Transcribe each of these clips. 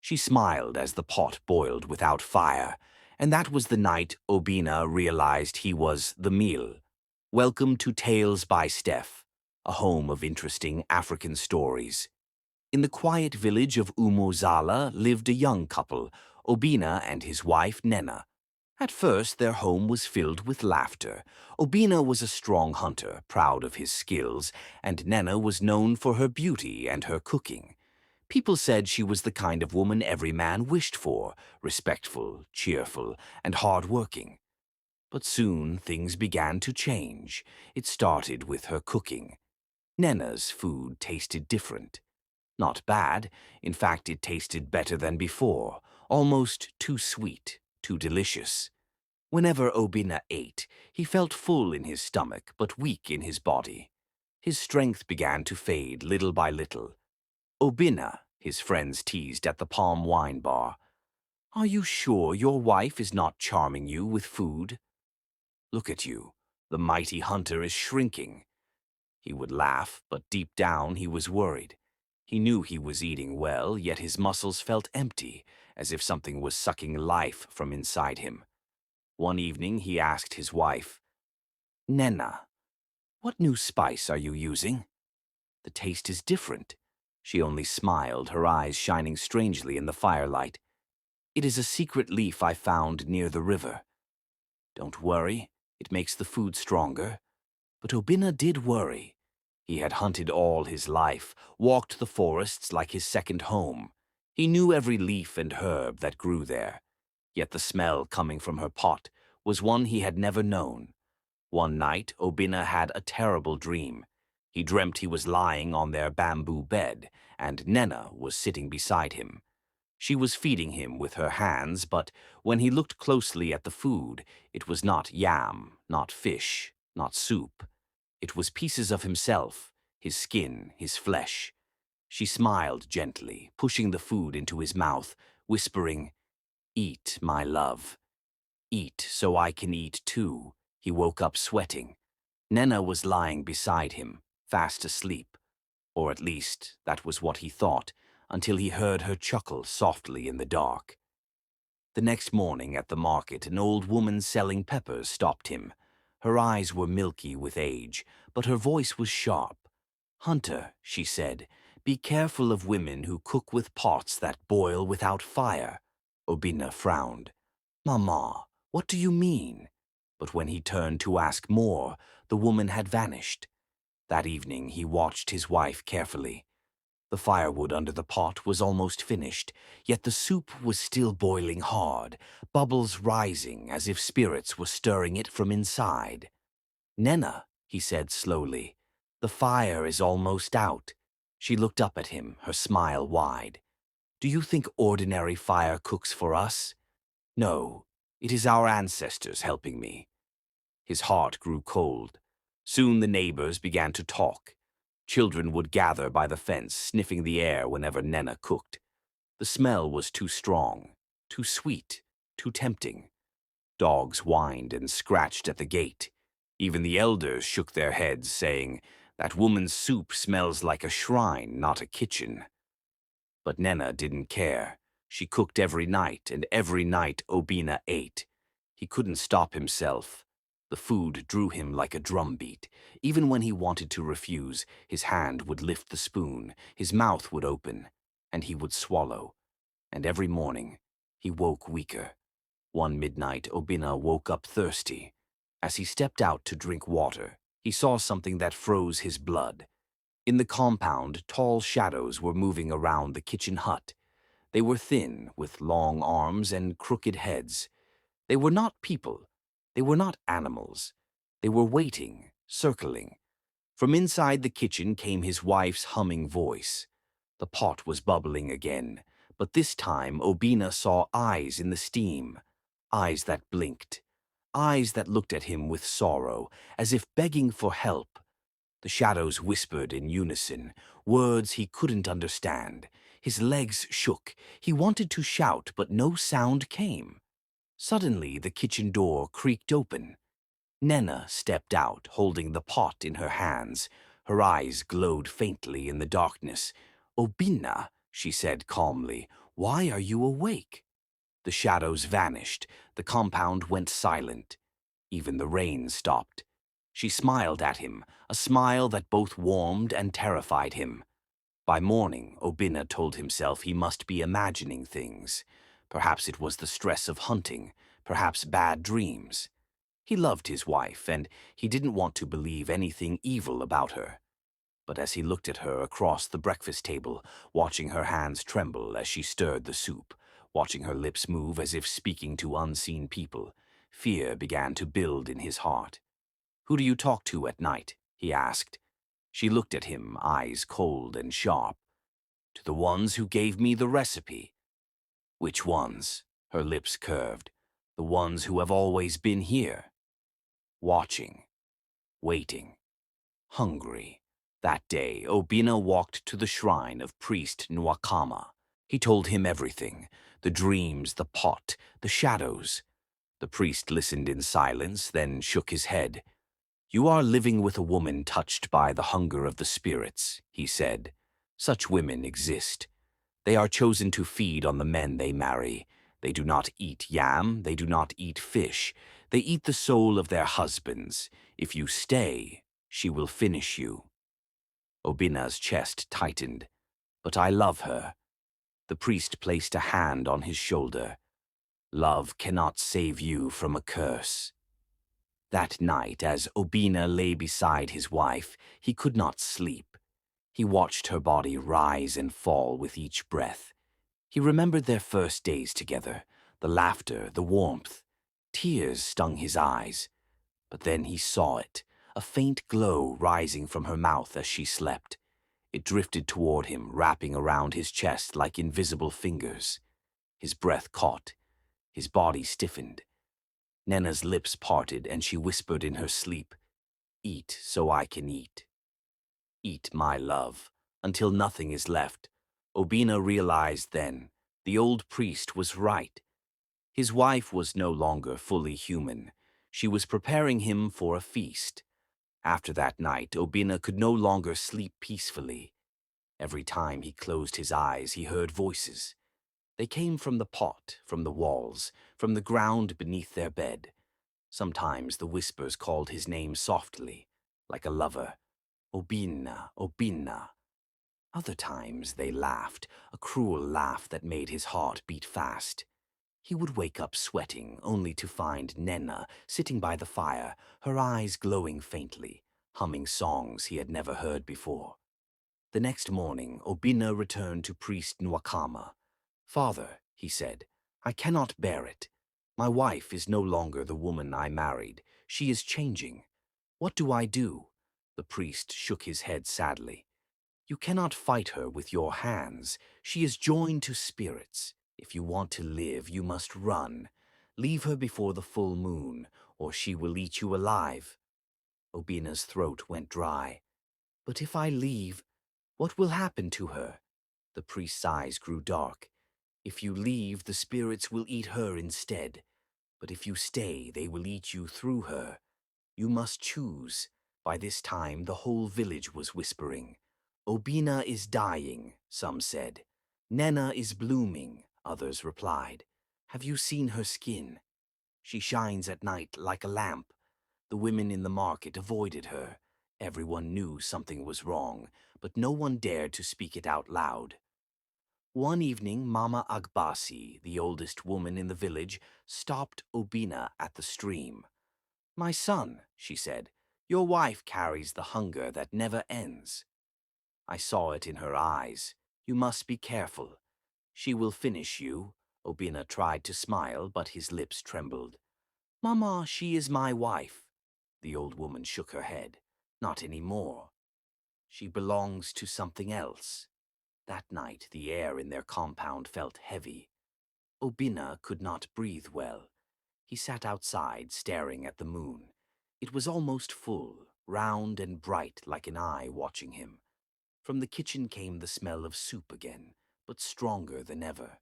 She smiled as the pot boiled without fire, and that was the night Obina realized he was the meal. Welcome to Tales by Steph, a home of interesting African stories. In the quiet village of Umuozala lived a young couple, Obina and his wife Nena. At first, their home was filled with laughter. Obina was a strong hunter, proud of his skills, and Nena was known for her beauty and her cooking. People said she was the kind of woman every man wished for, respectful, cheerful, and hard-working. But soon things began to change. It started with her cooking. Nena's food tasted different. Not bad. In fact, it tasted better than before, almost too sweet, too delicious. Whenever Obina ate, he felt full in his stomach but weak in his body. His strength began to fade little by little. Obina, his friends teased at the palm wine bar. Are you sure your wife is not charming you with food? Look at you. The mighty hunter is shrinking. He would laugh, but deep down he was worried. He knew he was eating well, yet his muscles felt empty, as if something was sucking life from inside him. One evening he asked his wife, Nena, what new spice are you using? The taste is different. She only smiled, her eyes shining strangely in the firelight. It is a secret leaf I found near the river. Don't worry, it makes the food stronger. But Obina did worry. He had hunted all his life, walked the forests like his second home. He knew every leaf and herb that grew there. Yet the smell coming from her pot was one he had never known. One night, Obina had a terrible dream. He dreamt he was lying on their bamboo bed, and Nena was sitting beside him. She was feeding him with her hands, but when he looked closely at the food, it was not yam, not fish, not soup. It was pieces of himself, his skin, his flesh. She smiled gently, pushing the food into his mouth, whispering, Eat, my love. Eat so I can eat too. He woke up sweating. Nena was lying beside him, fast asleep. Or at least, that was what he thought, until he heard her chuckle softly in the dark. The next morning at the market, an old woman selling peppers stopped him. Her eyes were milky with age, but her voice was sharp. Hunter, she said, be careful of women who cook with pots that boil without fire. Obina frowned. Mama, what do you mean? But when he turned to ask more, the woman had vanished. That evening he watched his wife carefully. The firewood under the pot was almost finished, yet the soup was still boiling hard, bubbles rising as if spirits were stirring it from inside. Nena, he said slowly, the fire is almost out. She looked up at him, her smile wide. Do you think ordinary fire cooks for us? No, it is our ancestors helping me. His heart grew cold. Soon the neighbors began to talk. Children would gather by the fence, sniffing the air whenever Nena cooked. The smell was too strong, too sweet, too tempting. Dogs whined and scratched at the gate. Even the elders shook their heads, saying, That woman's soup smells like a shrine, not a kitchen. But Nena didn't care. She cooked every night, and every night Obina ate. He couldn't stop himself. The food drew him like a drumbeat. Even when he wanted to refuse, his hand would lift the spoon, his mouth would open, and he would swallow. And every morning, he woke weaker. One midnight, Obina woke up thirsty. As he stepped out to drink water, he saw something that froze his blood. In the compound, tall shadows were moving around the kitchen hut. They were thin, with long arms and crooked heads. They were not people. They were not animals. They were waiting, circling. From inside the kitchen came his wife's humming voice. The pot was bubbling again, but this time Obina saw eyes in the steam, eyes that blinked, eyes that looked at him with sorrow, as if begging for help. The shadows whispered in unison, words he couldn't understand. His legs shook. He wanted to shout, but no sound came. Suddenly, the kitchen door creaked open. Nena stepped out, holding the pot in her hands. Her eyes glowed faintly in the darkness. Obina, she said calmly, Why are you awake?" The shadows vanished. The compound went silent. Even the rain stopped. She smiled at him, a smile that both warmed and terrified him. By morning, Obina told himself he must be imagining things. Perhaps it was the stress of hunting, perhaps bad dreams. He loved his wife, and he didn't want to believe anything evil about her. But as he looked at her across the breakfast table, watching her hands tremble as she stirred the soup, watching her lips move as if speaking to unseen people, fear began to build in his heart. "Who do you talk to at night?" he asked. She looked at him, eyes cold and sharp. "To the ones who gave me the recipe." "Which ones?" Her lips curved. "The ones who have always been here." Watching, waiting, hungry. That day, Obina walked to the shrine of priest Nwakama. He told him everything, the dreams, the pot, the shadows. The priest listened in silence, then shook his head. "You are living with a woman touched by the hunger of the spirits," he said. "Such women exist. They are chosen to feed on the men they marry. They do not eat yam, they do not eat fish. They eat the soul of their husbands. If you stay, she will finish you." Obina's chest tightened. "But I love her." The priest placed a hand on his shoulder. "Love cannot save you from a curse." That night, as Obina lay beside his wife, he could not sleep. He watched her body rise and fall with each breath. He remembered their first days together, the laughter, the warmth. Tears stung his eyes. But then he saw it, a faint glow rising from her mouth as she slept. It drifted toward him, wrapping around his chest like invisible fingers. His breath caught. His body stiffened. Nena's lips parted, and she whispered in her sleep, "Eat so I can eat. Eat, my love, until nothing is left." Obina realized then, the old priest was right. His wife was no longer fully human. She was preparing him for a feast. After that night, Obina could no longer sleep peacefully. Every time he closed his eyes, he heard voices. They came from the pot, from the walls, from the ground beneath their bed. Sometimes the whispers called his name softly, like a lover. "Obina, Obina." Other times they laughed, a cruel laugh that made his heart beat fast. He would wake up sweating, only to find Nena sitting by the fire, her eyes glowing faintly, humming songs he had never heard before. The next morning, Obina returned to priest Nwakama. "Father," he said, "I cannot bear it. My wife is no longer the woman I married. She is changing. What do I do?" The priest shook his head sadly. "You cannot fight her with your hands. She is joined to spirits. If you want to live, you must run. Leave her before the full moon, or she will eat you alive." Obina's throat went dry. "But if I leave, what will happen to her?" The priest's eyes grew dark. "If you leave, the spirits will eat her instead. But if you stay, they will eat you through her. You must choose." By this time, the whole village was whispering. "Obina is dying," some said. "Nena is blooming," others replied. "Have you seen her skin? She shines at night like a lamp." The women in the market avoided her. Everyone knew something was wrong, but no one dared to speak it out loud. One evening, Mama Agbasi, the oldest woman in the village, stopped Obina at the stream. "My son," she said, "your wife carries the hunger that never ends." I saw it in her eyes. "You must be careful. She will finish you." Obina tried to smile, but his lips trembled. "Mama, she is my wife." The old woman shook her head. "Not anymore. She belongs to something else." That night, the air in their compound felt heavy. Obina could not breathe well. He sat outside, staring at the moon. It was almost full, round and bright like an eye watching him. From the kitchen came the smell of soup again, but stronger than ever.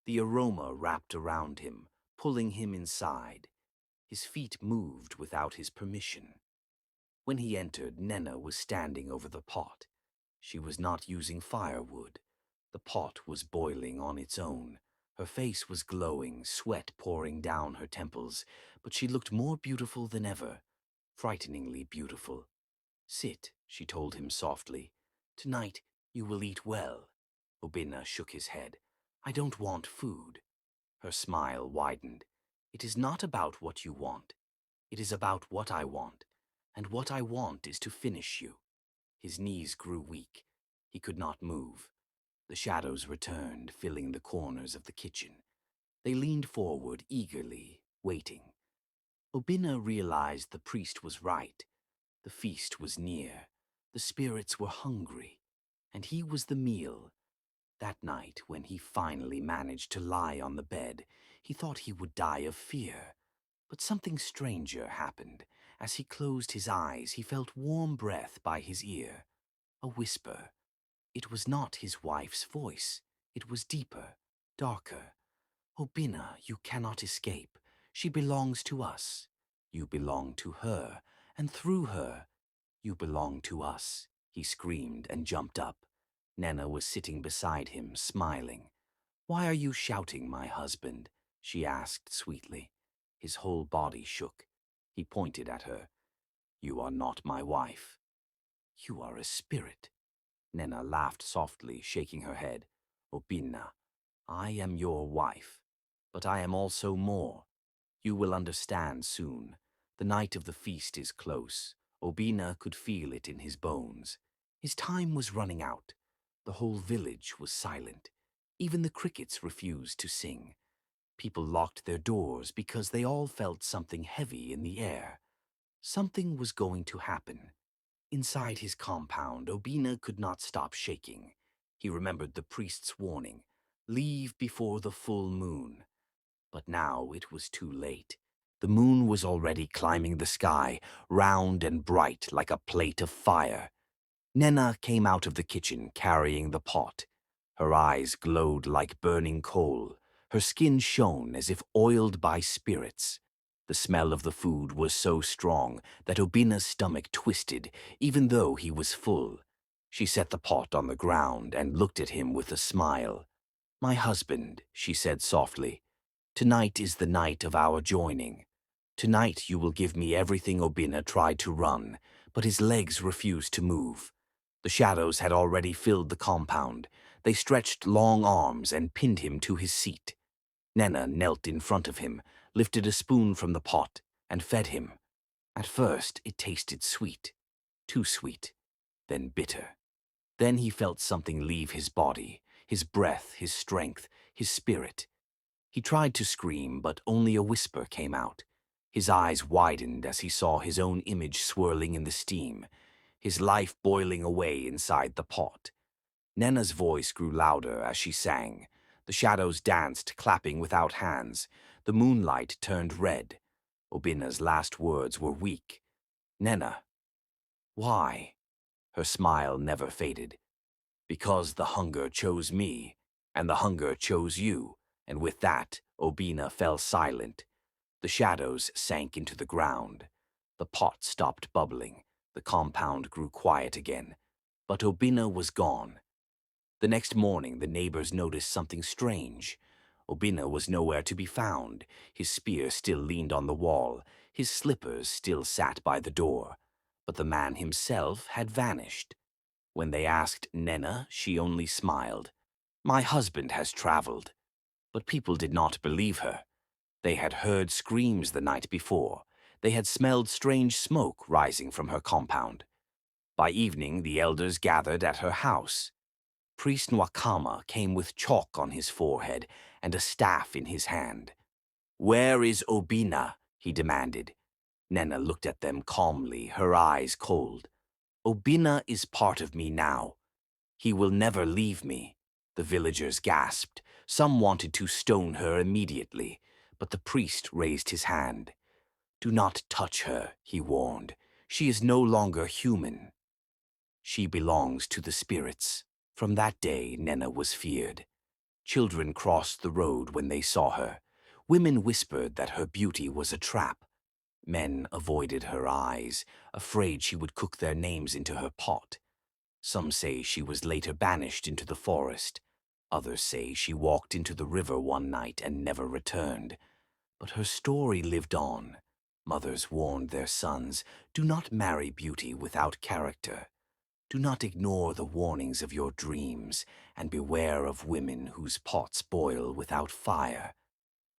The aroma wrapped around him, pulling him inside. His feet moved without his permission. When he entered, Nena was standing over the pot. She was not using firewood. The pot was boiling on its own. Her face was glowing, sweat pouring down her temples, but she looked more beautiful than ever, frighteningly beautiful. "Sit," she told him softly. "Tonight you will eat well." Obina shook his head. "I don't want food." Her smile widened. "It is not about what you want. It is about what I want. And what I want is to finish you." His knees grew weak. He could not move. The shadows returned, filling the corners of the kitchen. They leaned forward eagerly, waiting. Obina realized the priest was right. The feast was near. The spirits were hungry. And he was the meal. That night, when he finally managed to lie on the bed, he thought he would die of fear. But something stranger happened. As he closed his eyes, he felt warm breath by his ear. A whisper. It was not his wife's voice. It was deeper, darker. "Obina, you cannot escape. She belongs to us. You belong to her, and through her, you belong to us," he screamed and jumped up. Nena was sitting beside him, smiling. "Why are you shouting, my husband?" she asked sweetly. His whole body shook. He pointed at her. "You are not my wife. You are a spirit." Nena laughed softly, shaking her head. "Obina, I am your wife, but I am also more. You will understand soon. The night of the feast is close." Obina could feel it in his bones. His time was running out. The whole village was silent. Even the crickets refused to sing. People locked their doors because they all felt something heavy in the air. Something was going to happen. Inside his compound, Obina could not stop shaking. He remembered the priest's warning, "Leave before the full moon." But now it was too late. The moon was already climbing the sky, round and bright like a plate of fire. Nena came out of the kitchen carrying the pot. Her eyes glowed like burning coal. Her skin shone as if oiled by spirits. The smell of the food was so strong that Obina's stomach twisted, even though he was full. She set the pot on the ground and looked at him with a smile. "My husband," she said softly, "tonight is the night of our joining. Tonight you will give me everything." Obina tried to run, but his legs refused to move. The shadows had already filled the compound. They stretched long arms and pinned him to his seat. Nena knelt in front of him, lifted a spoon from the pot, and fed him. At first it tasted sweet, too sweet, then bitter. Then he felt something leave his body, his breath, his strength, his spirit. He tried to scream, but only a whisper came out. His eyes widened as he saw his own image swirling in the steam, his life boiling away inside the pot. Nena's voice grew louder as she sang. The shadows danced, clapping without hands. The moonlight turned red. Obina's last words were weak. "Nena, why?" Her smile never faded. "Because the hunger chose me, and the hunger chose you." And with that, Obina fell silent. The shadows sank into the ground. The pot stopped bubbling. The compound grew quiet again. But Obina was gone. The next morning, the neighbors noticed something strange. Obina was nowhere to be found. His spear still leaned on the wall. His slippers still sat by the door. But the man himself had vanished. When they asked Nena, she only smiled. "My husband has traveled." But people did not believe her. They had heard screams the night before. They had smelled strange smoke rising from her compound. By evening, the elders gathered at her house. Priest Nwakama came with chalk on his forehead and a staff in his hand. "Where is Obina?" he demanded. Nena looked at them calmly, her eyes cold. "Obina is part of me now. He will never leave me." The villagers gasped. Some wanted to stone her immediately, but the priest raised his hand. "Do not touch her," he warned. "She is no longer human. She belongs to the spirits." From that day, Nena was feared. Children crossed the road when they saw her. Women whispered that her beauty was a trap. Men avoided her eyes, afraid she would cook their names into her pot. Some say she was later banished into the forest. Others say she walked into the river one night and never returned. But her story lived on. Mothers warned their sons, do not marry beauty without character. Do not ignore the warnings of your dreams, and beware of women whose pots boil without fire.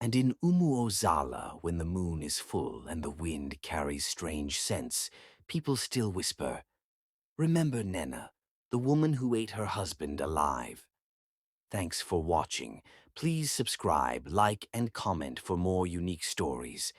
And in Umuozala, when the moon is full and the wind carries strange scents, people still whisper, remember Nena, the woman who ate her husband alive. Thanks for watching. Please subscribe, like, and comment for more unique stories.